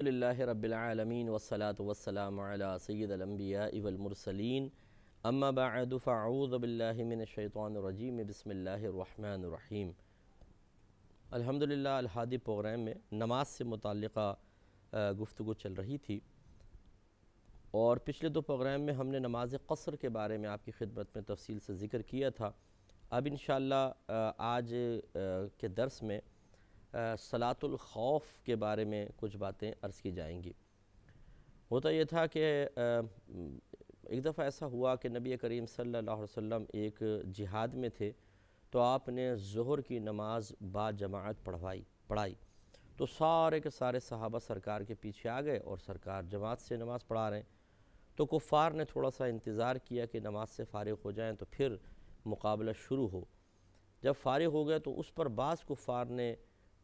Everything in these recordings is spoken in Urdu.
الحمدللہ رب العالمین والصلاة والسلام علی سید الانبیاء والمرسلین اما بعد فاعوذ باللہ من الشیطان الرجیم بسم اللہ الرحمن الرحیم۔ الحمدللہ الہادی پروگرام میں نماز سے متعلقہ گفتگو چل رہی تھی، اور پچھلے دو پروگرام میں ہم نے نماز قصر کے بارے میں آپ کی خدمت میں تفصیل سے ذکر کیا تھا۔ اب انشاءاللہ آج کے درس میں صلاۃ الخوف کے بارے میں کچھ باتیں عرض کی جائیں گی۔ ہوتا یہ تھا کہ ایک دفعہ ایسا ہوا کہ نبی کریم صلی اللہ علیہ وسلم ایک جہاد میں تھے، تو آپ نے ظہر کی نماز با جماعت پڑھائی تو سارے کے سارے صحابہ سرکار کے پیچھے آ گئے اور سرکار جماعت سے نماز پڑھا رہے ہیں۔ تو کفار نے تھوڑا سا انتظار کیا کہ نماز سے فارغ ہو جائیں تو پھر مقابلہ شروع ہو۔ جب فارغ ہو گئے تو اس پر بعض کفار نے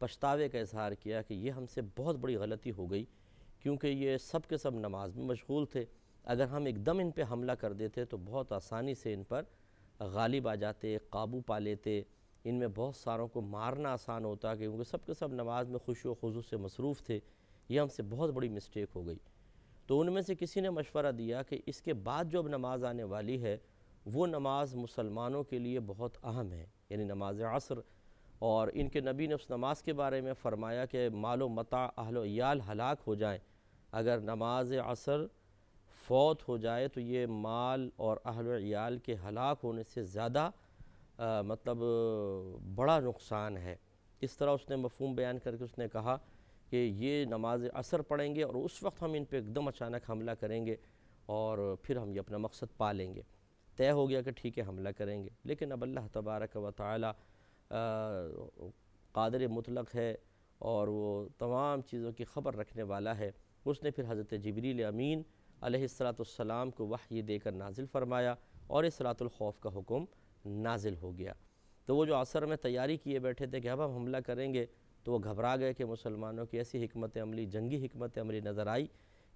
پچھتاوے کا اظہار کیا کہ یہ ہم سے بہت بڑی غلطی ہو گئی، کیونکہ یہ سب کے سب نماز میں مشغول تھے، اگر ہم ایک دم ان پہ حملہ کر دیتے تو بہت آسانی سے ان پر غالب آ جاتے، قابو پا لیتے، ان میں بہت ساروں کو مارنا آسان ہوتا، کیونکہ سب کے سب نماز میں خشوع و خضوع سے مصروف تھے۔ یہ ہم سے بہت بڑی مسٹیک ہو گئی۔ تو ان میں سے کسی نے مشورہ دیا کہ اس کے بعد جو اب نماز آنے والی ہے وہ نماز مسلمانوں کے لیے بہت اہم ہے، یعنی نماز عصر، اور ان کے نبی نے اس نماز کے بارے میں فرمایا کہ مال و متاع اہل و عیال ہلاک ہو جائیں، اگر نماز عصر فوت ہو جائے تو یہ مال اور اہل و عیال کے ہلاک ہونے سے زیادہ بڑا نقصان ہے۔ اس طرح اس نے مفہوم بیان کر کے اس نے کہا کہ یہ نماز عصر پڑھیں گے اور اس وقت ہم ان پہ ایک دم اچانک حملہ کریں گے اور پھر ہم یہ اپنا مقصد پا لیں گے۔ طے ہو گیا کہ ٹھیک ہے حملہ کریں گے، لیکن اب اللہ تبارک و تعالی قادر مطلق ہے اور وہ تمام چیزوں کی خبر رکھنے والا ہے۔ اس نے پھر حضرت جبریل امین علیہ السلام کو وحی دے کر نازل فرمایا اور اس صلاۃ الخوف کا حکم نازل ہو گیا۔ تو وہ جو عصر میں تیاری کیے بیٹھے تھے کہ اب ہم حملہ کریں گے، تو وہ گھبرا گئے کہ مسلمانوں کی ایسی حکمت عملی، جنگی حکمت عملی نظر آئی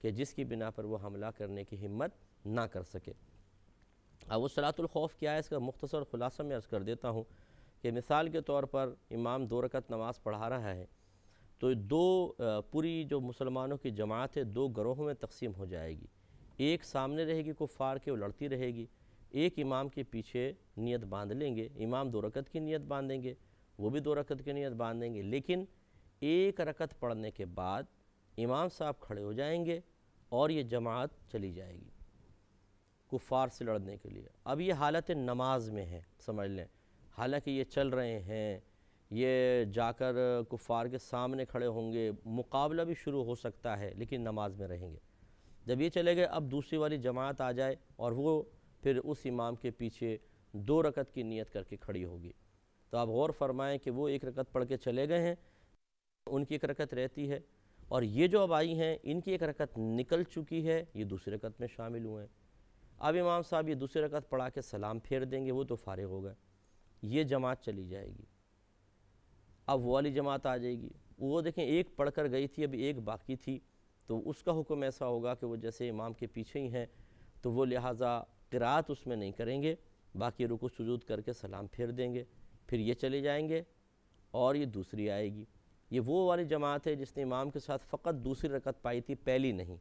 کہ جس کی بنا پر وہ حملہ کرنے کی ہمت نہ کر سکے۔ اب وہ صلاۃ الخوف کیا ہے، اس کا مختصر خلاصہ میں عرض کر دیتا ہوں کہ مثال کے طور پر امام 2 رکعت نماز پڑھا رہا ہے، تو پوری جو مسلمانوں کی جماعت ہے 2 گروہوں میں تقسیم ہو جائے گی۔ ایک سامنے رہے گی کفار کے، وہ لڑتی رہے گی، ایک امام کے پیچھے نیت باندھ لیں گے، امام 2 رکعت کی نیت باندھیں گے، وہ بھی 2 رکعت کی نیت باندھیں گے، لیکن 1 رکعت پڑھنے کے بعد امام صاحب کھڑے ہو جائیں گے اور یہ جماعت چلی جائے گی کفار سے لڑنے کے لیے۔ اب یہ حالت نماز میں ہے، سمجھ لیں، حالانکہ یہ چل رہے ہیں، یہ جا کر کفار کے سامنے کھڑے ہوں گے، مقابلہ بھی شروع ہو سکتا ہے، لیکن نماز میں رہیں گے۔ جب یہ چلے گئے، اب دوسری والی جماعت آ جائے اور وہ پھر اس امام کے پیچھے 2 رکعت کی نیت کر کے کھڑی ہوگی، تو آپ غور فرمائیں کہ وہ 1 رکعت پڑھ کے چلے گئے ہیں، ان کی 1 رکعت رہتی ہے، اور یہ جو اب آئی ہیں ان کی 1 رکعت نکل چکی ہے، یہ دوسری رکعت میں شامل ہوئے ہیں۔ اب امام صاحب یہ دوسری رکعت پڑھا کے سلام پھیر دیں گے، وہ تو فارغ ہو گئے، یہ جماعت چلی جائے گی۔ اب وہ والی جماعت آ جائے گی، وہ دیکھیں ایک پڑھ کر گئی تھی، ابھی ایک باقی تھی، تو اس کا حکم ایسا ہوگا کہ وہ جیسے امام کے پیچھے ہی ہیں تو وہ لہٰذا قرات اس میں نہیں کریں گے، باقی رکوع سجود کر کے سلام پھیر دیں گے، پھر یہ چلے جائیں گے اور یہ دوسری آئے گی۔ یہ وہ والی جماعت ہے جس نے امام کے ساتھ فقط دوسری رکعت پائی تھی، پہلی نہیں۔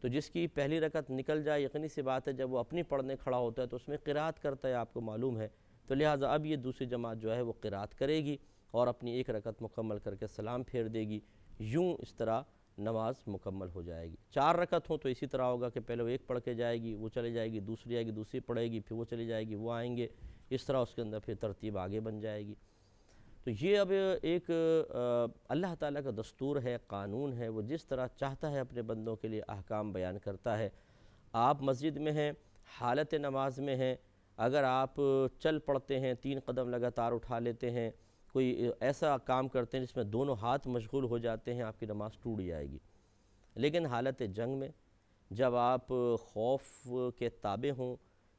تو جس کی پہلی رکعت نکل جائے، یقینی سی بات ہے جب وہ اپنی پڑھنے کھڑا ہوتا ہے تو اس میں قرات کرتا ہے، آپ کو معلوم ہے، تو لہٰذا اب یہ دوسری جماعت جو ہے وہ قرات کرے گی اور اپنی 1 رکعت مکمل کر کے سلام پھیر دے گی، یوں اس طرح نماز مکمل ہو جائے گی۔ 4 رکعت ہوں تو اسی طرح ہوگا کہ پہلے وہ 1 پڑھ کے جائے گی، وہ چلے جائے گی، دوسری آئے گی، دوسری پڑھے گی، پھر وہ چلی جائے گی، وہ آئیں گے، اس طرح اس کے اندر پھر ترتیب آگے بن جائے گی۔ تو یہ اب ایک اللہ تعالیٰ کا دستور ہے، قانون ہے، وہ جس طرح چاہتا ہے اپنے بندوں کے لیے احکام بیان کرتا ہے۔ آپ مسجد میں ہیں، حالت نماز میں ہیں، اگر آپ چل پڑتے ہیں، 3 قدم لگاتار اٹھا لیتے ہیں، کوئی ایسا کام کرتے ہیں جس میں دونوں ہاتھ مشغول ہو جاتے ہیں، آپ کی نماز ٹوٹ جائے گی۔ لیکن حالت جنگ میں جب آپ خوف کے تابع ہوں،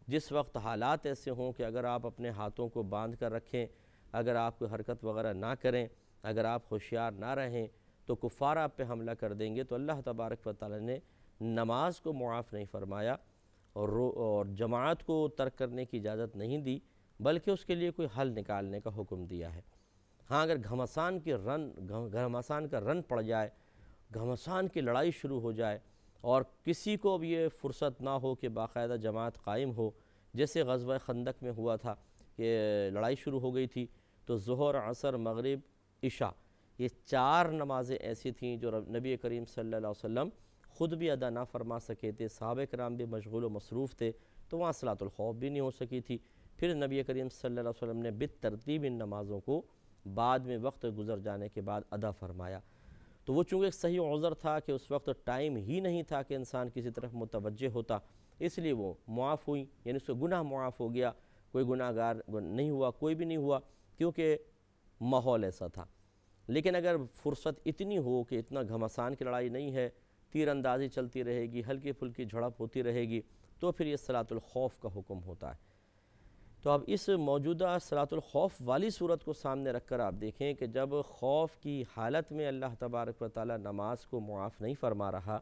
جس وقت حالات ایسے ہوں کہ اگر آپ اپنے ہاتھوں کو باندھ کر رکھیں، اگر آپ کوئی حرکت وغیرہ نہ کریں، اگر آپ ہوشیار نہ رہیں تو کفار آپ پہ حملہ کر دیں گے، تو اللہ تبارک و تعالی نے نماز کو معاف نہیں فرمایا اور جماعت کو ترک کرنے کی اجازت نہیں دی، بلکہ اس کے لیے کوئی حل نکالنے کا حکم دیا ہے۔ ہاں اگر گھمسان کا رن پڑ جائے گھمسان کی لڑائی شروع ہو جائے اور کسی کو بھی یہ فرصت نہ ہو کہ باقاعدہ جماعت قائم ہو، جیسے غزوہ خندق میں ہوا تھا کہ لڑائی شروع ہو گئی تھی تو ظہر، عصر، مغرب، عشاء، یہ 4 نمازیں ایسی تھیں جو نبی کریم صلی اللہ علیہ وسلم خود بھی ادا نہ فرما سکے تھے، صحابہ کرام بھی مشغول و مصروف تھے، تو وہاں صلاۃ الخوف بھی نہیں ہو سکی تھی۔ پھر نبی کریم صلی اللہ علیہ وسلم نے بالترتیب ان نمازوں کو بعد میں وقت گزر جانے کے بعد ادا فرمایا۔ تو وہ چونکہ ایک صحیح عذر تھا کہ اس وقت ٹائم ہی نہیں تھا کہ انسان کسی طرف متوجہ ہوتا، اس لیے وہ معاف ہوئی، یعنی اس کو گناہ معاف ہو گیا، کوئی گناہ گار نہیں ہوا، کوئی بھی نہیں ہوا، کیونکہ ماحول ایسا تھا۔ لیکن اگر فرصت اتنی ہو کہ اتنا گھمسان کی لڑائی نہیں ہے، تیر اندازی چلتی رہے گی، ہلکی پھلکی جھڑپ ہوتی رہے گی، تو پھر یہ صلاۃ الخوف کا حکم ہوتا ہے۔ تو اب اس موجودہ صلاۃ الخوف والی صورت کو سامنے رکھ کر آپ دیکھیں کہ جب خوف کی حالت میں اللہ تبارک و تعالی نماز کو معاف نہیں فرما رہا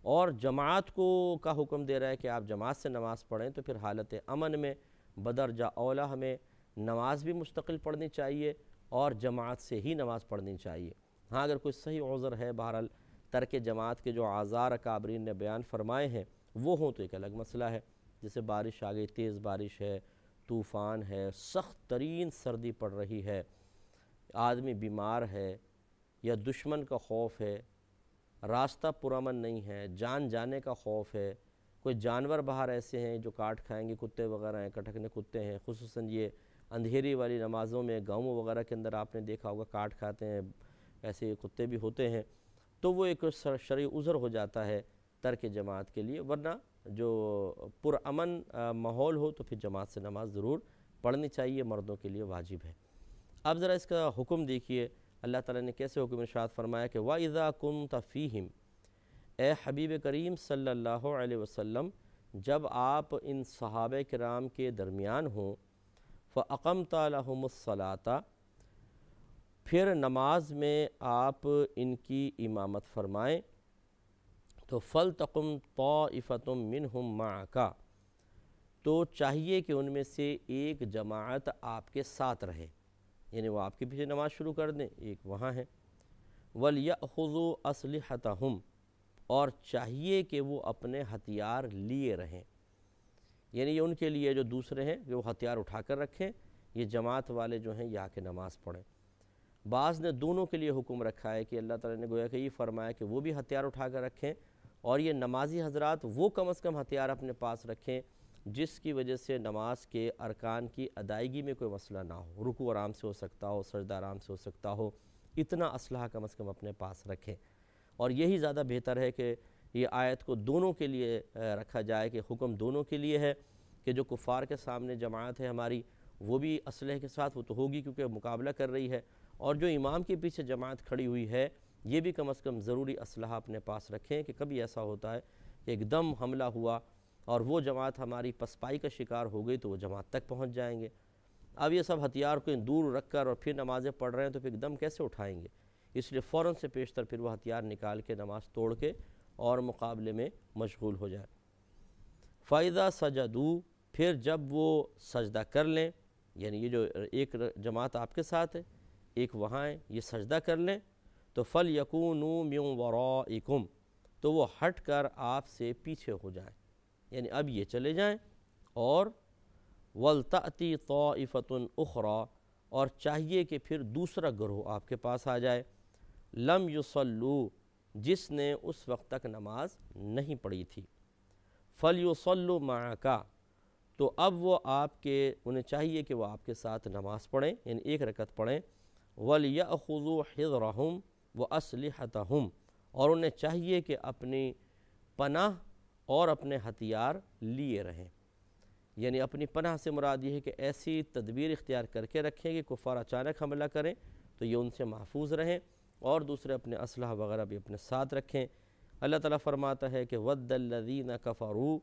اور جماعت کو کا حکم دے رہا ہے کہ آپ جماعت سے نماز پڑھیں، تو پھر حالت امن میں بدرجہ اولا ہمیں نماز بھی مستقل پڑھنی چاہیے اور جماعت سے ہی نماز پڑھنی چاہیے۔ ہاں اگر کوئی صحیح عذر ہے، بہرحال ترک جماعت کے جو اعذار اکابرین نے بیان فرمائے ہیں وہ ہوں تو ایک الگ مسئلہ ہے، جیسے بارش آ گئی، تیز بارش ہے، طوفان ہے، سخت ترین سردی پڑ رہی ہے، آدمی بیمار ہے، یا دشمن کا خوف ہے، راستہ پرامن نہیں ہے، جان جانے کا خوف ہے، کوئی جانور باہر ایسے ہیں جو کاٹ کھائیں گے، کتے وغیرہ ہیں، کٹکنے کتے ہیں، خصوصاً یہ اندھیری والی نمازوں میں گاؤں وغیرہ کے اندر آپ نے دیکھا ہوگا کاٹ کھاتے ہیں، ایسے کتے بھی ہوتے ہیں، تو وہ ایک شرعی عذر ہو جاتا ہے ترک جماعت کے لیے، ورنہ جو پرامن ماحول ہو تو پھر جماعت سے نماز ضرور پڑھنی چاہیے، مردوں کے لیے واجب ہے۔ اب ذرا اس کا حکم دیکھیے اللہ تعالیٰ نے کیسے حکم ارشاد فرمایا کہ وَإِذَا كُنْتَ فِيهِمْ، اے حبیب کریم صلی اللہ علیہ وسلم جب آپ ان صحابہ کرام کے درمیان ہوں، فَأَقَمْتَ لَهُمُ الصَّلَاةَ، پھر نماز میں آپ ان کی امامت فرمائیں، تو فَلْتَقُمْ طَائِفَةٌ مِّنْهُمْ مَعَكَ، تو چاہیے کہ ان میں سے ایک جماعت آپ کے ساتھ رہے، یعنی وہ آپ کے پیچھے نماز شروع کر دیں، ایک وہاں ہے، وَلْيَأْخُذُوا أَسْلِحَتَهُمْ، اور چاہیے کہ وہ اپنے ہتھیار لیے رہیں، یعنی یہ ان کے لیے جو دوسرے ہیں کہ وہ ہتھیار اٹھا کر رکھیں، یہ جماعت والے جو ہیں یہ آ کے نماز پڑھیں۔ بعض نے دونوں کے لیے حکم رکھا ہے کہ اللہ تعالیٰ نے گویا کہ یہ فرمایا کہ وہ بھی ہتھیار اٹھا کر رکھیں، اور یہ نمازی حضرات وہ کم از کم ہتھیار اپنے پاس رکھیں جس کی وجہ سے نماز کے ارکان کی ادائیگی میں کوئی مسئلہ نہ ہو، رکوع آرام سے ہو سکتا ہو، سجدہ آرام سے ہو سکتا ہو، اتنا اسلحہ کم از کم اپنے پاس رکھیں۔ اور یہی زیادہ بہتر ہے کہ یہ آیت کو دونوں کے لیے رکھا جائے، کہ حکم دونوں کے لیے ہے کہ جو کفار کے سامنے جماعت ہے ہماری وہ بھی اسلحے کے ساتھ وہ تو ہوگی کیونکہ مقابلہ کر رہی ہے، اور جو امام کے پیچھے جماعت کھڑی ہوئی ہے یہ بھی کم از کم ضروری اسلحہ اپنے پاس رکھیں، کہ کبھی ایسا ہوتا ہے کہ ایک دم حملہ ہوا اور وہ جماعت ہماری پسپائی کا شکار ہو گئی تو وہ جماعت تک پہنچ جائیں گے۔ اب یہ سب ہتھیار کو دور رکھ کر اور پھر نمازیں پڑھ رہے ہیں تو پھر ایک دم کیسے اٹھائیں گے، اس لیے فوراً سے پیشتر پھر وہ ہتھیار نکال کے نماز توڑ کے اور مقابلے میں مشغول ہو جائے۔ فَإِذَا سَجَدُوا، پھر جب وہ سجدہ کر لیں، یعنی یہ جو ایک جماعت آپ کے ساتھ ہے، ایک وہاں ہے، یہ سجدہ کر لیں، تو فَلْيَكُونُوا مِنْ وَرَائِكُمْ، تو وہ ہٹ کر آپ سے پیچھے ہو جائیں، یعنی اب یہ چلے جائیں، اور وَلْتَأْتِي طَائِفَةٌ أُخْرَى، اور چاہیے کہ پھر دوسرا گروہ آپ کے پاس آ جائے، لَمْ يُصَلُّوا، جس نے اس وقت تک نماز نہیں پڑھی تھی، فَلْيُصَلُّوا مَعَكَ، تو اب وہ آپ کے انہیں چاہیے کہ وہ آپ کے ساتھ نماز پڑھیں، یعنی ایک رکعت پڑھیں، وَلْيَأْخُذُوا حِذْرَهُمْ وَأَسْلِحَتَهُمْ، اور انہیں چاہیے کہ اپنی پناہ اور اپنے ہتھیار لیے رہیں، یعنی اپنی پناہ سے مراد یہ ہے کہ ایسی تدبیر اختیار کر کے رکھیں کہ کفار اچانک حملہ کریں تو یہ ان سے محفوظ رہیں، اور دوسرے اپنے اسلحہ وغیرہ بھی اپنے ساتھ رکھیں۔ اللہ تعالیٰ فرماتا ہے کہ وَدَّ الَّذِينَ كَفَرُوا،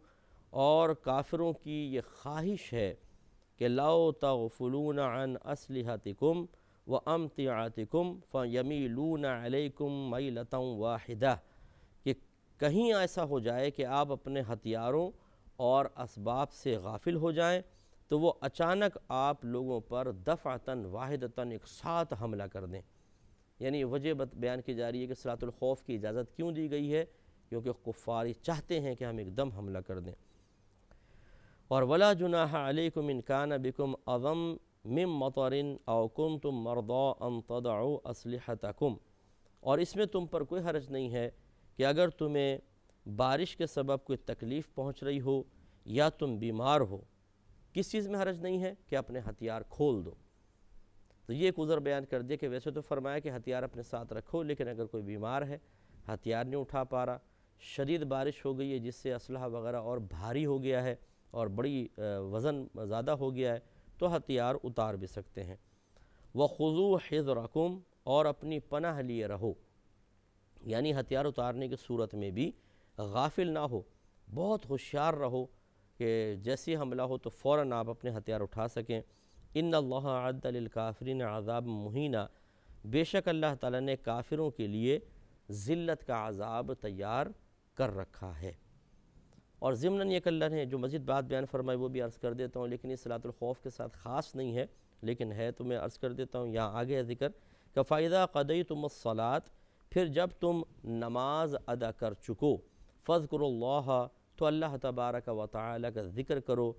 اور کافروں کی یہ خواہش ہے کہ لَوْ تَغْفُلُونَ عَنْ أَسْلِحَتِكُمْ وَأَمْتِعَتِكُمْ فَيَمِيلُونَ عَلَيْكُمْ مَيْلَةً وَاحِدَةً، کہ کہیں ایسا ہو جائے کہ آپ اپنے ہتھیاروں اور اسباب سے غافل ہو جائیں تو وہ اچانک آپ لوگوں پر دفعتاً واحدتاً ایک ساتھ حملہ کر دیں، یعنی وجہ بیان کی جا رہی ہے کہ صلاۃ الخوف کی اجازت کیوں دی گئی ہے، کیونکہ کفار چاہتے ہیں کہ ہم ایک دم حملہ کر دیں۔ اور ولا جناح علیکم ان کان بکم اذی من مطر او کنتم مرضی ان تضعوا اسلحتکم، اور اس میں تم پر کوئی حرج نہیں ہے کہ اگر تمہیں بارش کے سبب کوئی تکلیف پہنچ رہی ہو یا تم بیمار ہو، کس چیز میں حرج نہیں ہے کہ اپنے ہتھیار کھول دو۔ تو یہ ایک عذر بیان کر دیا کہ ویسے تو فرمایا کہ ہتھیار اپنے ساتھ رکھو، لیکن اگر کوئی بیمار ہے، ہتھیار نہیں اٹھا پا رہا، شدید بارش ہو گئی ہے جس سے اسلحہ وغیرہ اور بھاری ہو گیا ہے اور بڑی وزن زیادہ ہو گیا ہے، تو ہتھیار اتار بھی سکتے ہیں۔ وَخُذُوا حِذْرَكُمْ، اور اپنی پناہ لیے رہو، یعنی ہتھیار اتارنے کی صورت میں بھی غافل نہ ہو، بہت ہوشیار رہو کہ جیسی حملہ ہو تو فوراً آپ اپنے ہتھیار اٹھا سکیں۔ ان اللہ اعد للکافرین عذاب مہینہ، بے شک اللہ تعالیٰ نے کافروں کے لیے ذلت کا عذاب تیار کر رکھا ہے۔ اور ضمناً یہ کہ اللہ نے جو مزید بات بیان فرمائی وہ بھی عرض کر دیتا ہوں، لیکن یہ صلاۃ الخوف کے ساتھ خاص نہیں ہے، لیکن ہے تو میں عرض کر دیتا ہوں، یہاں آگے ہے ذکر کہ فَإِذَا قَضَيْتُمُ الصَّلَاةَ، پھر جب تم نماز ادا کر چکو، فَاذْكُرُوا اللَّهَ، تو اللہ تبارک و تعالی کا ذکر کرو،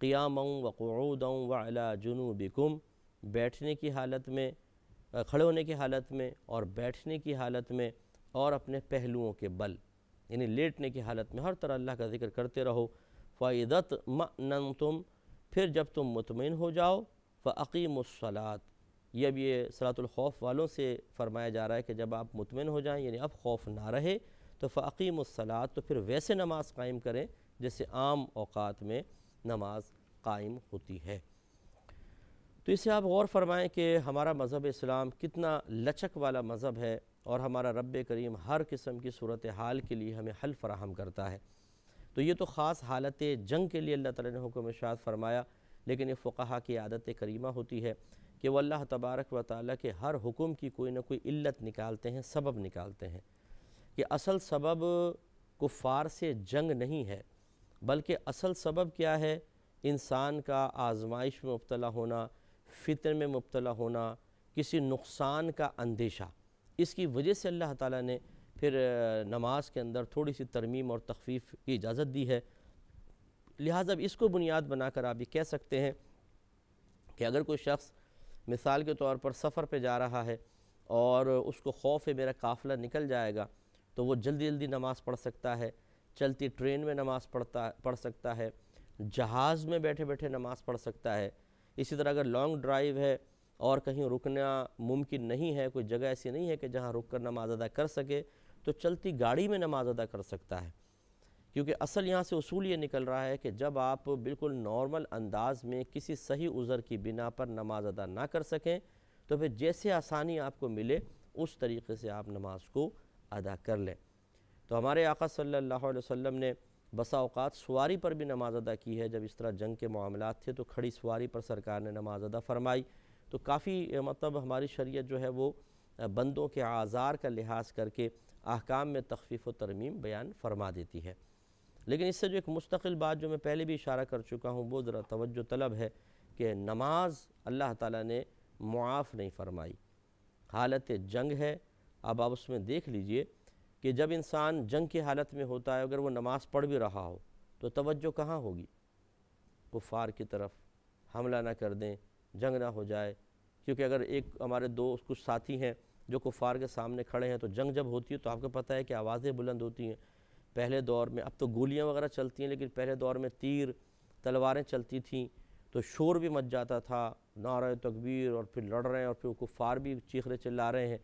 قِيَامًا وَقُعُودًا وَعَلَىٰ جُنُوبِكُمْ، بیٹھنے کی حالت میں، کھڑے ہونے کی حالت میں اور بیٹھنے کی حالت میں اور اپنے پہلوؤں کے بل، یعنی لیٹنے کی حالت میں، ہر طرح اللہ کا ذکر کرتے رہو۔ فَإِذَا اطْمَأْنَنْتُمْ، پھر جب تم مطمئن ہو جاؤ، فَأَقِيمُوا الصَّلَاةَ، یہ اب یہ صلاۃ الخوف والوں سے فرمایا جا رہا ہے کہ جب آپ مطمئن ہو جائیں، یعنی اب خوف نہ رہے، تو فَأَقِيمُوا الصَّلَاةَ، تو پھر ویسے نماز قائم کریں جیسے عام اوقات میں نماز قائم ہوتی ہے۔ تو اسے آپ غور فرمائیں کہ ہمارا مذہب اسلام کتنا لچک والا مذہب ہے، اور ہمارا رب کریم ہر قسم کی صورتحال کے لیے ہمیں حل فراہم کرتا ہے۔ تو یہ تو خاص حالت جنگ کے لیے اللہ تعالیٰ نے حکم ارشاد فرمایا، لیکن یہ فقہا کی عادت کریمہ ہوتی ہے کہ وہ اللہ تبارک و تعالیٰ کے ہر حکم کی کوئی نہ کوئی علت نکالتے ہیں، سبب نکالتے ہیں، کہ اصل سبب کفار سے جنگ نہیں ہے، بلکہ اصل سبب کیا ہے؟ انسان کا آزمائش میں مبتلا ہونا، فتن میں مبتلا ہونا، کسی نقصان کا اندیشہ، اس کی وجہ سے اللہ تعالیٰ نے پھر نماز کے اندر تھوڑی سی ترمیم اور تخفیف کی اجازت دی ہے۔ لہٰذا اس کو بنیاد بنا کر آپ یہ کہہ سکتے ہیں کہ اگر کوئی شخص مثال کے طور پر سفر پہ جا رہا ہے اور اس کو خوف ہے میرا قافلہ نکل جائے گا، تو وہ جلدی جلدی نماز پڑھ سکتا ہے، چلتی ٹرین میں نماز پڑھ سکتا ہے، جہاز میں بیٹھے بیٹھے نماز پڑھ سکتا ہے۔ اسی طرح اگر لانگ ڈرائیو ہے اور کہیں رکنا ممکن نہیں ہے، کوئی جگہ ایسی نہیں ہے کہ جہاں رک کر نماز ادا کر سکے، تو چلتی گاڑی میں نماز ادا کر سکتا ہے، کیونکہ اصل یہاں سے اصول یہ نکل رہا ہے کہ جب آپ بالکل نارمل انداز میں کسی صحیح عذر کی بنا پر نماز ادا نہ کر سکیں، تو پھر جیسے آسانی آپ کو ملے اس طریقے سے آپ نماز کو ادا کر لیں۔ تو ہمارے آقا صلی اللہ علیہ وسلم نے بسا اوقات سواری پر بھی نماز ادا کی ہے، جب اس طرح جنگ کے معاملات تھے تو کھڑی سواری پر سرکار نے نماز ادا فرمائی۔ تو کافی مطلب ہماری شریعت جو ہے وہ بندوں کے اعذار کا لحاظ کر کے احکام میں تخفیف و ترمیم بیان فرما دیتی ہے۔ لیکن اس سے جو ایک مستقل بات جو میں پہلے بھی اشارہ کر چکا ہوں، وہ ذرا توجہ طلب ہے کہ نماز اللہ تعالیٰ نے معاف نہیں فرمائی، حالت جنگ ہے۔ اب آپ اس میں دیکھ لیجئے کہ جب انسان جنگ کی حالت میں ہوتا ہے، اگر وہ نماز پڑھ بھی رہا ہو تو توجہ کہاں ہوگی؟ کفار کی طرف، حملہ نہ کر دیں، جنگ نہ ہو جائے، کیونکہ اگر ایک ہمارے دوست کچھ ساتھی ہیں جو کفار کے سامنے کھڑے ہیں، تو جنگ جب ہوتی ہے تو آپ کو پتہ ہے کہ آوازیں بلند ہوتی ہیں۔ پہلے دور میں، اب تو گولیاں وغیرہ چلتی ہیں، لیکن پہلے دور میں تیر تلواریں چلتی تھیں تو شور بھی مچ جاتا تھا، نعرہ تکبیر، اور پھر لڑ رہے ہیں اور پھر کفار بھی چیخ چلا رہے ہیں۔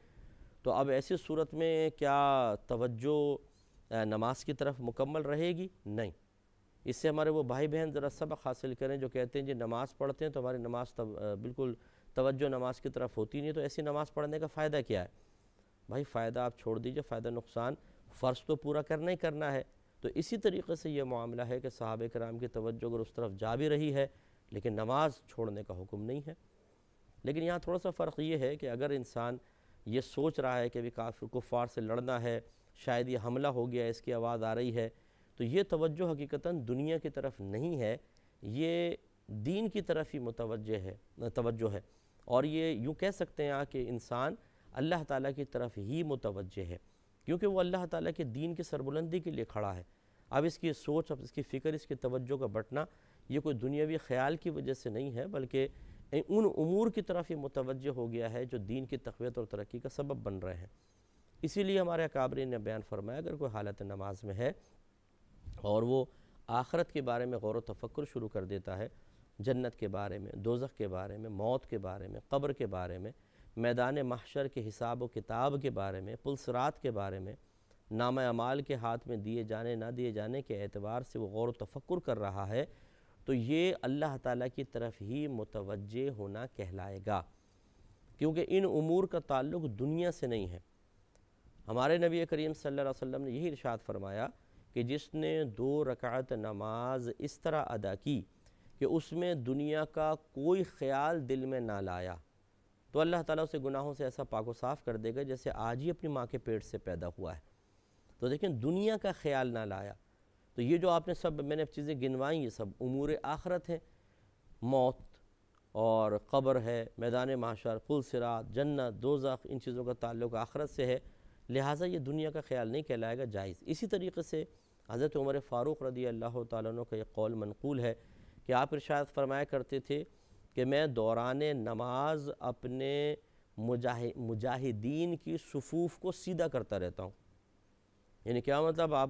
تو اب ایسی صورت میں کیا توجہ نماز کی طرف مکمل رہے گی؟ نہیں۔ اس سے ہمارے وہ بھائی بہن ذرا سبق حاصل کریں جو کہتے ہیں جی نماز پڑھتے ہیں تو ہماری نماز بالکل توجہ نماز کی طرف ہوتی نہیں، تو ایسی نماز پڑھنے کا فائدہ کیا ہے؟ بھائی فائدہ آپ چھوڑ دیجئے، فائدہ نقصان، فرض تو پورا کرنا ہی کرنا ہے۔ تو اسی طریقے سے یہ معاملہ ہے کہ صحابہ کرام کی توجہ اگر اس طرف جا بھی رہی ہے لیکن نماز چھوڑنے کا حکم نہیں ہے۔ لیکن یہاں تھوڑا سا فرق یہ ہے کہ اگر انسان یہ سوچ رہا ہے کہ بھی کافر کفار سے لڑنا ہے، شاید یہ حملہ ہو گیا، اس کی آواز آ رہی ہے، تو یہ توجہ حقیقتاً دنیا کی طرف نہیں ہے، یہ دین کی طرف ہی توجہ ہے۔ اور یہ یوں کہہ سکتے ہیں کہ انسان اللہ تعالیٰ کی طرف ہی متوجہ ہے، کیونکہ وہ اللہ تعالیٰ کے دین کی سربلندی کے لیے کھڑا ہے۔ اب اس کی سوچ، اب اس کی فکر، اس کی توجہ کا بٹنا یہ کوئی دنیاوی خیال کی وجہ سے نہیں ہے، بلکہ ان امور کی طرف یہ متوجہ ہو گیا ہے جو دین کی تقویت اور ترقی کا سبب بن رہے ہیں۔ اسی لیے ہمارے اکابرین نے بیان فرمایا، اگر کوئی حالت نماز میں ہے اور وہ آخرت کے بارے میں غور و تفکر شروع کر دیتا ہے، جنت کے بارے میں، دوزخ کے بارے میں، موت کے بارے میں، قبر کے بارے میں، میدان محشر کے حساب و کتاب کے بارے میں، پل صراط کے بارے میں، نامہ اعمال کے ہاتھ میں دیے جانے نہ دیے جانے کے اعتبار سے وہ غور و تفکر کر رہا ہے، تو یہ اللہ تعالیٰ کی طرف ہی متوجہ ہونا کہلائے گا، کیونکہ ان امور کا تعلق دنیا سے نہیں ہے۔ ہمارے نبی کریم صلی اللہ علیہ وسلم نے یہی ارشاد فرمایا کہ جس نے 2 رکعت نماز اس طرح ادا کی کہ اس میں دنیا کا کوئی خیال دل میں نہ لایا، تو اللہ تعالیٰ اسے گناہوں سے ایسا پاک و صاف کر دے گا جیسے آج ہی اپنی ماں کے پیٹ سے پیدا ہوا ہے۔ تو دیکھیں، دنیا کا خیال نہ لایا، تو یہ جو آپ نے سب میں نے چیزیں گنوائیں یہ سب امور آخرت ہیں، موت اور قبر ہے، میدان محشر، پل صراط، جنت، دوزخ، ان چیزوں کا تعلق آخرت سے ہے، لہٰذا یہ دنیا کا خیال نہیں کہلائے گا، جائز۔ اسی طریقے سے حضرت عمر فاروق رضی اللہ تعالیٰ عنہ کا یہ قول منقول ہے کہ آپ ارشاد فرمایا کرتے تھے کہ میں دوران نماز اپنے مجاہدین کی صفوف کو سیدھا کرتا رہتا ہوں۔ یعنی کیا مطلب؟ آپ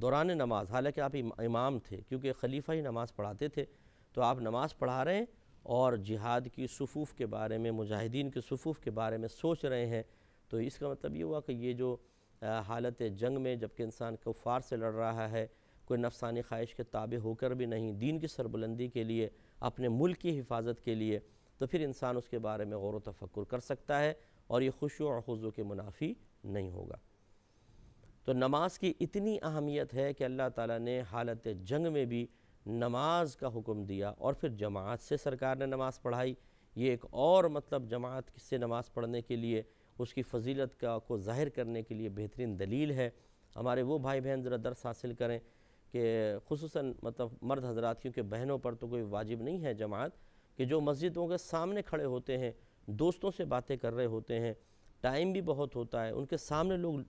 دوران نماز، حالانکہ آپ امام تھے، کیونکہ خلیفہ ہی نماز پڑھاتے تھے، تو آپ نماز پڑھا رہے ہیں اور جہاد کی صفوف کے بارے میں، مجاہدین کی صفوف کے بارے میں سوچ رہے ہیں، تو اس کا مطلب یہ ہوا کہ یہ جو حالت جنگ میں جبکہ انسان کفار سے لڑ رہا ہے، کوئی نفسانی خواہش کے تابع ہو کر بھی نہیں، دین کی سربلندی کے لیے، اپنے ملک کی حفاظت کے لیے، تو پھر انسان اس کے بارے میں غور و تفکر کر سکتا ہے اور یہ خشوع و خضوع کے منافی نہیں ہوگا۔ تو نماز کی اتنی اہمیت ہے کہ اللہ تعالیٰ نے حالت جنگ میں بھی نماز کا حکم دیا، اور پھر جماعت سے سرکار نے نماز پڑھائی۔ یہ ایک اور مطلب جماعت سے نماز پڑھنے کے لیے، اس کی فضیلت کو ظاہر کرنے کے لیے بہترین دلیل ہے۔ ہمارے وہ بھائی بہن ذرا درس حاصل کریں کہ خصوصاً مطلب مرد حضرات، کیونکہ بہنوں پر تو کوئی واجب نہیں ہے جماعت، کہ جو مسجدوں کے سامنے کھڑے ہوتے ہیں، دوستوں سے باتیں کر رہے ہوتے ہیں، ٹائم بھی بہت ہوتا ہے، ان کے سامنے لوگ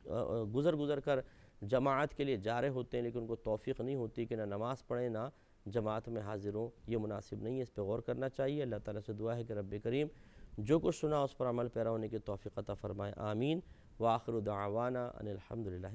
گزر کر جماعت کے لیے جا رہے ہوتے ہیں، لیکن ان کو توفیق نہیں ہوتی کہ نہ نماز پڑھیں نہ جماعت میں حاضر ہوں، یہ مناسب نہیں ہے، اس پہ غور کرنا چاہیے۔ اللہ تعالیٰ سے دعا ہے کہ رب کریم جو کچھ سنا اس پر عمل پیرا ہونے کی توفیق عطا فرمائے، آمین۔ وآخر دعوانا ان الحمدللہ۔